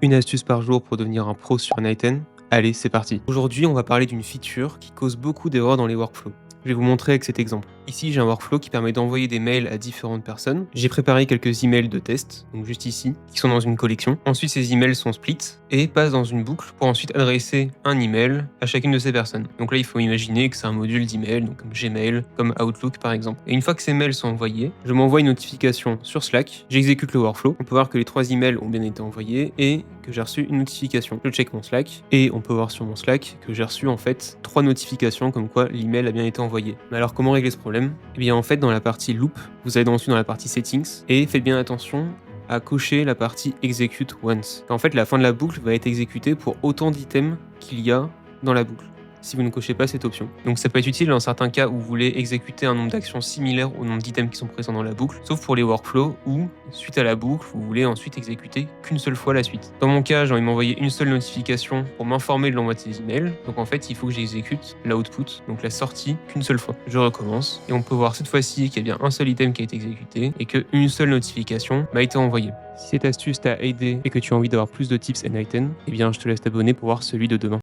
Une astuce par jour pour devenir un pro sur Nighten? Allez, c'est parti. Aujourd'hui, on va parler d'une feature qui cause beaucoup d'erreurs dans les workflows. Je vais vous montrer avec cet exemple. Ici, j'ai un workflow qui permet d'envoyer des mails à différentes personnes. J'ai préparé quelques emails de test, donc juste ici, qui sont dans une collection. Ensuite, ces emails sont splits et passent dans une boucle pour ensuite adresser un email à chacune de ces personnes. Donc là, il faut imaginer que c'est un module d'email, donc comme Gmail, comme Outlook par exemple. Et une fois que ces mails sont envoyés, je m'envoie une notification sur Slack, j'exécute le workflow. On peut voir que les 3 emails ont bien été envoyés et que j'ai reçu une notification. Je check mon Slack et on peut voir sur mon Slack que j'ai reçu en fait 3 notifications comme quoi l'email a bien été envoyé. Mais alors comment régler ce problème? Eh bien en fait dans la partie loop, vous allez ensuite dans la partie settings et faites bien attention à cocher la partie execute once. En fait la fin de la boucle va être exécutée pour autant d'items qu'il y a dans la boucle, si vous ne cochez pas cette option. Donc ça peut être utile dans certains cas où vous voulez exécuter un nombre d'actions similaire au nombre d'items qui sont présents dans la boucle, sauf pour les workflows où, suite à la boucle, vous voulez ensuite exécuter qu'une seule fois la suite. Dans mon cas, j'ai envie de m'envoyer une seule notification pour m'informer de l'envoi de ces emails, donc en fait il faut que j'exécute l'output, donc la sortie, qu'une seule fois. Je recommence, et on peut voir cette fois-ci qu'il y a bien un seul item qui a été exécuté, et qu'une seule notification m'a été envoyée. Si cette astuce t'a aidé et que tu as envie d'avoir plus de tips Nighten, eh bien je te laisse t'abonner pour voir celui de demain.